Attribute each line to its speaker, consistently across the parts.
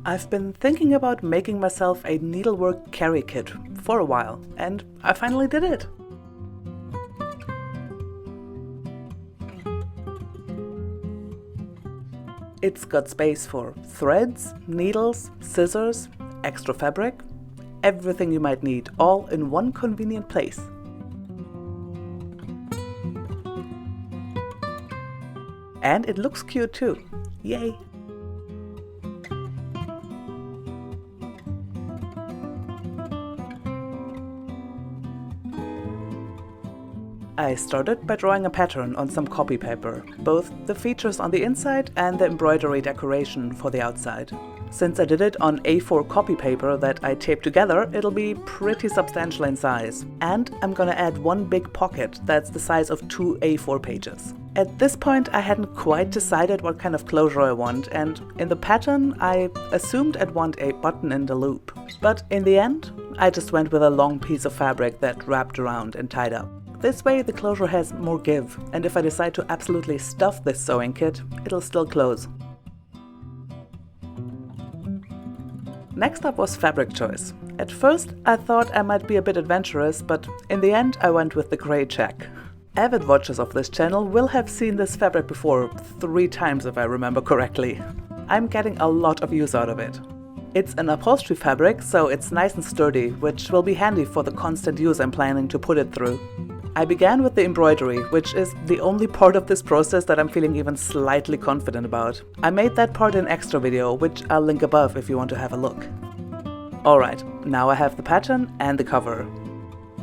Speaker 1: I've been thinking about making myself a needlework carry kit for a while, and I finally did it! It's got space for threads, needles, scissors, extra fabric, everything you might need, all in one convenient place. And it looks cute too. Yay! I started by drawing a pattern on some copy paper, both the features on the inside and the embroidery decoration for the outside. Since I did it on A4 copy paper that I taped together, it'll be pretty substantial in size. And I'm gonna add one big pocket that's the size of 2 A4 pages. At this point I hadn't quite decided what kind of closure I want, and in the pattern I assumed I'd want a button in the loop. But in the end, I just went with a long piece of fabric that wrapped around and tied up. This way the closure has more give, and if I decide to absolutely stuff this sewing kit, it'll still close. Next up was fabric choice. At first I thought I might be a bit adventurous, but in the end I went with the grey check. Avid watchers of this channel will have seen this fabric before 3 times if I remember correctly. I'm getting a lot of use out of it. It's an upholstery fabric, so it's nice and sturdy, which will be handy for the constant use I'm planning to put it through. I began with the embroidery, which is the only part of this process that I'm feeling even slightly confident about. I made that part an extra video, which I'll link above if you want to have a look. Alright, now I have the pattern and the cover.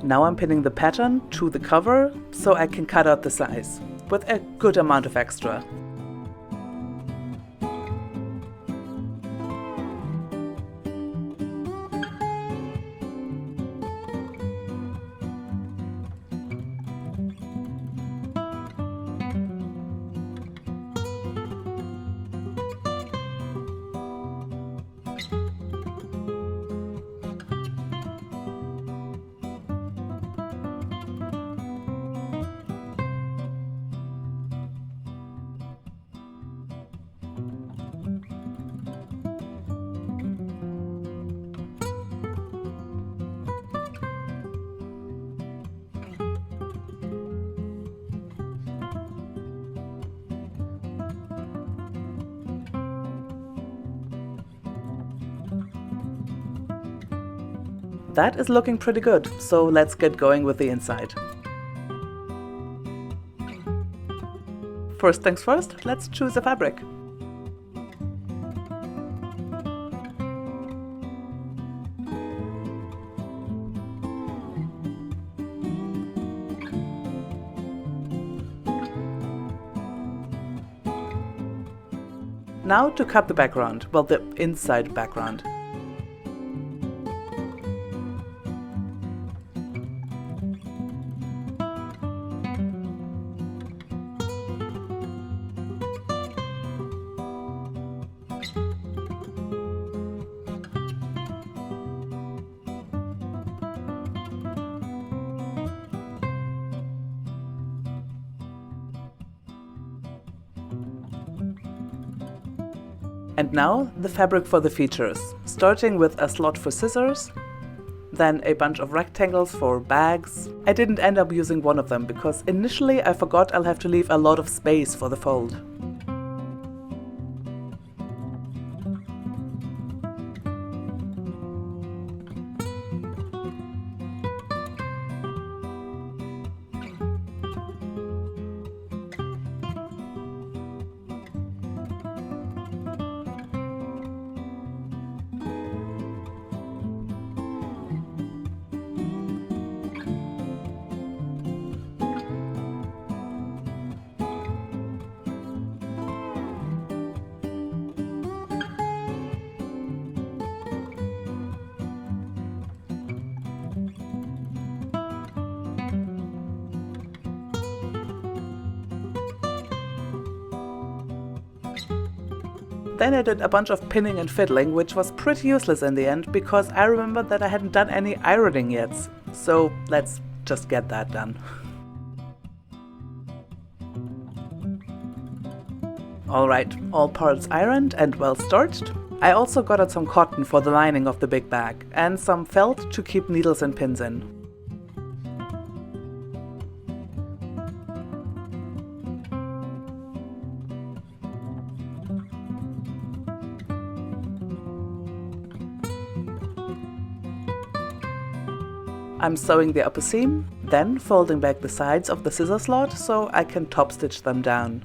Speaker 1: Now I'm pinning the pattern to the cover so I can cut out the size, with a good amount of extra. That is looking pretty good, so let's get going with the inside. First things first, let's choose a fabric. Now to cut the background, well, the inside background. And now the fabric for the features, starting with a slot for scissors, then a bunch of rectangles for bags. I didn't end up using one of them because initially I forgot I'll have to leave a lot of space for the fold. Then I did a bunch of pinning and fiddling, which was pretty useless in the end because I remembered that I hadn't done any ironing yet. So let's just get that done. Alright, all parts ironed and well starched. I also got out some cotton for the lining of the big bag and some felt to keep needles and pins in. I'm sewing the upper seam, then folding back the sides of the scissor slot so I can top stitch them down.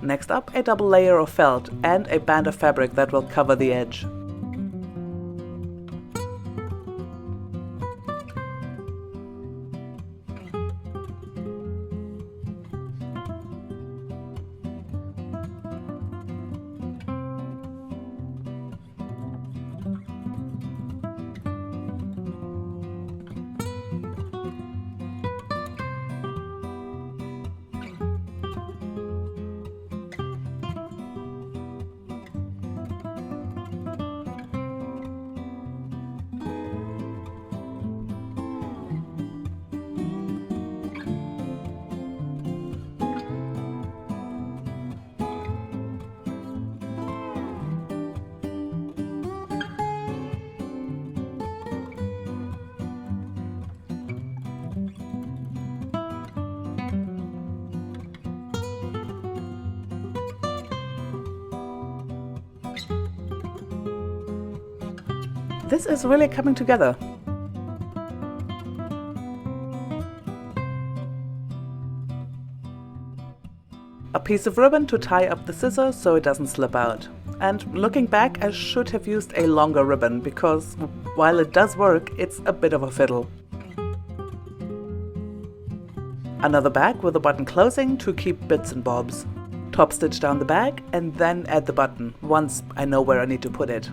Speaker 1: Next up, a double layer of felt and a band of fabric that will cover the edge. This is really coming together. A piece of ribbon to tie up the scissor so it doesn't slip out. And looking back, I should have used a longer ribbon because while it does work, it's a bit of a fiddle. Another bag with a button closing to keep bits and bobs. Top stitch down the bag and then add the button once I know where I need to put it.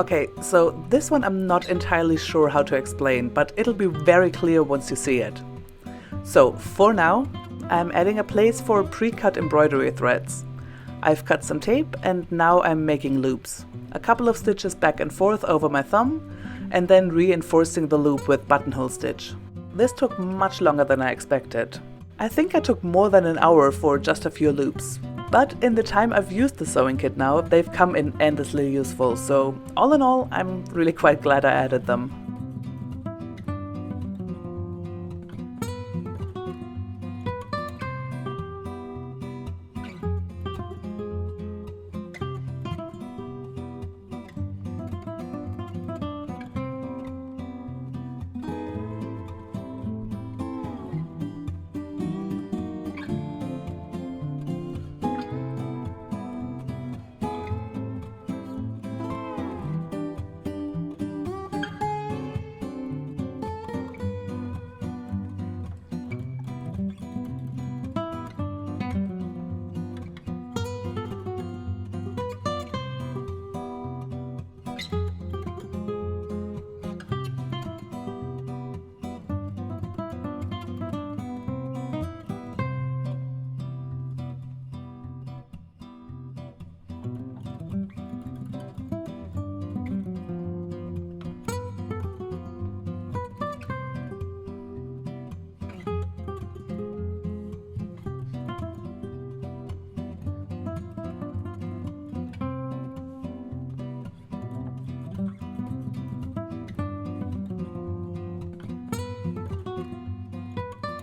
Speaker 1: Okay, so this one I'm not entirely sure how to explain, but it'll be very clear once you see it. So for now, I'm adding a place for pre-cut embroidery threads. I've cut some tape and now I'm making loops. A couple of stitches back and forth over my thumb and then reinforcing the loop with buttonhole stitch. This took much longer than I expected. I think I took more than an hour for just a few loops. But in the time I've used the sewing kit now, they've come in endlessly useful, so all in all, I'm really quite glad I added them.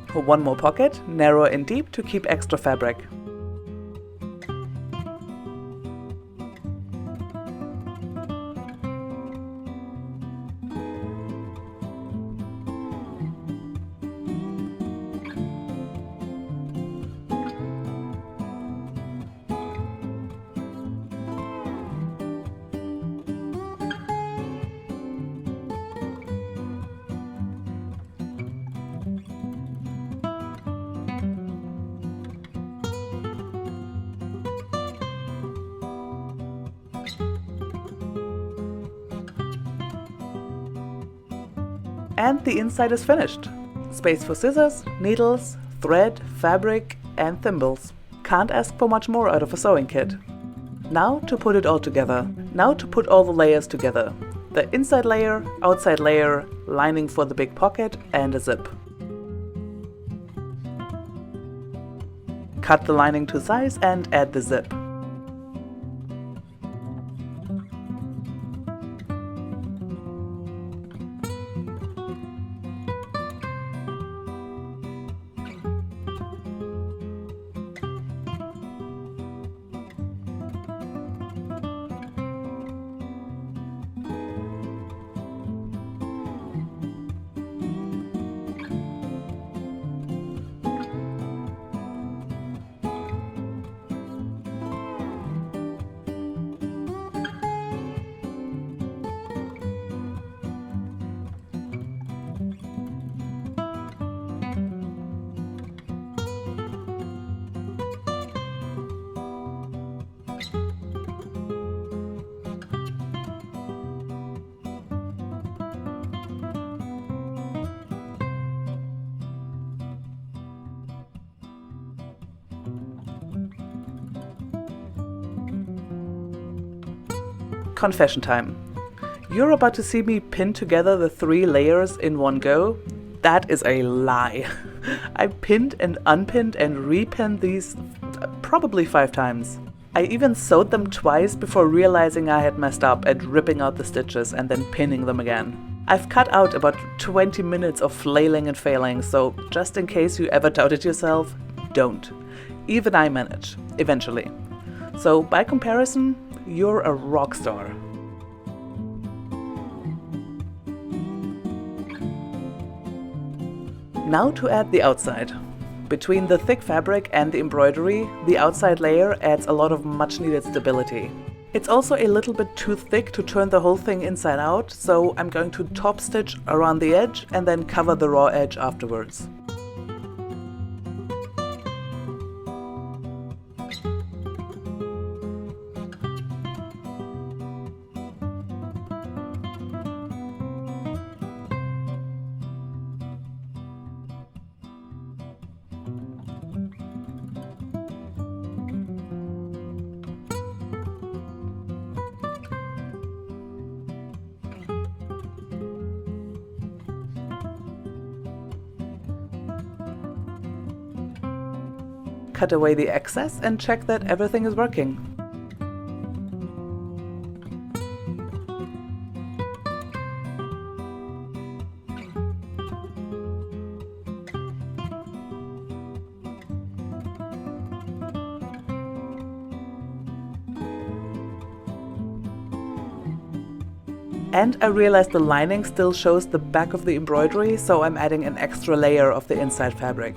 Speaker 1: For one more pocket, narrow and deep to keep extra fabric. And the inside is finished. Space for scissors, needles, thread, fabric and thimbles. Can't ask for much more out of a sewing kit. Now to put it all together. Now to put all the layers together. The inside layer, outside layer, lining for the big pocket and a zip. Cut the lining to size and add the zip. Confession time. You're about to see me pin together the 3 layers in one go. That is a lie. I pinned and unpinned and repinned these probably 5 times. I even sewed them twice before realizing I had messed up at ripping out the stitches and then pinning them again. I've cut out about 20 minutes of flailing and failing, so just in case you ever doubted yourself, don't. Even I manage, eventually. So by comparison, you're a rock star. Now to add the outside. Between the thick fabric and the embroidery, the outside layer adds a lot of much needed stability. It's also a little bit too thick to turn the whole thing inside out, so I'm going to top stitch around the edge and then cover the raw edge afterwards. cut away the excess and check that everything is working. And I realized the lining still shows the back of the embroidery, so I'm adding an extra layer of the inside fabric.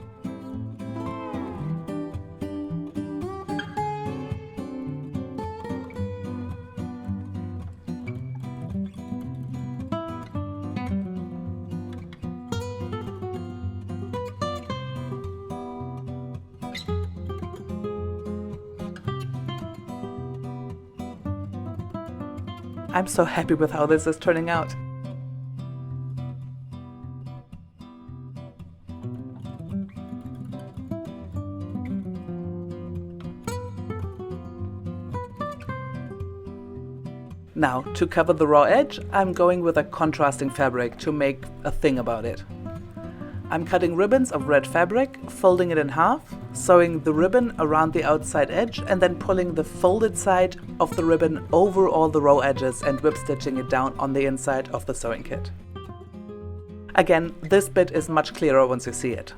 Speaker 1: I'm so happy with how this is turning out. Now, to cover the raw edge, I'm going with a contrasting fabric to make a thing about it. I'm cutting ribbons of red fabric, folding it in half, sewing the ribbon around the outside edge, and then pulling the folded side of the ribbon over all the raw edges and whip stitching it down on the inside of the sewing kit. Again, this bit is much clearer once you see it.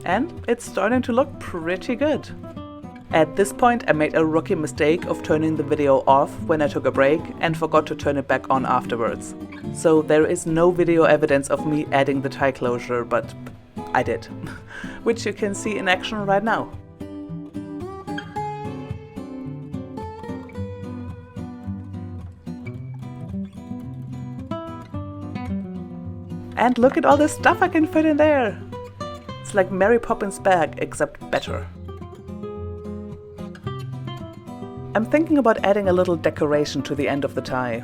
Speaker 1: And it's starting to look pretty good. At this point I made a rookie mistake of turning the video off when I took a break and forgot to turn it back on afterwards. So there is no video evidence of me adding the tie closure, but I did, which you can see in action right now. And look at all the stuff I can fit in there! It's like Mary Poppins' bag, except better. I'm thinking about adding a little decoration to the end of the tie.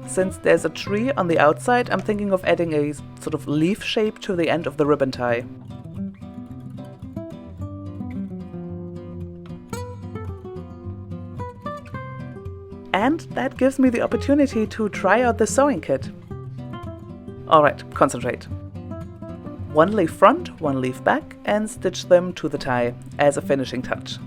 Speaker 1: Since there's a tree on the outside, I'm thinking of adding a sort of leaf shape to the end of the ribbon tie. And that gives me the opportunity to try out the sewing kit. Alright, concentrate. One leaf front, one leaf back, and stitch them to the tie as a finishing touch.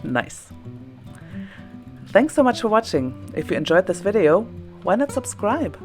Speaker 1: Nice. Thanks so much for watching. If you enjoyed this video, why not subscribe?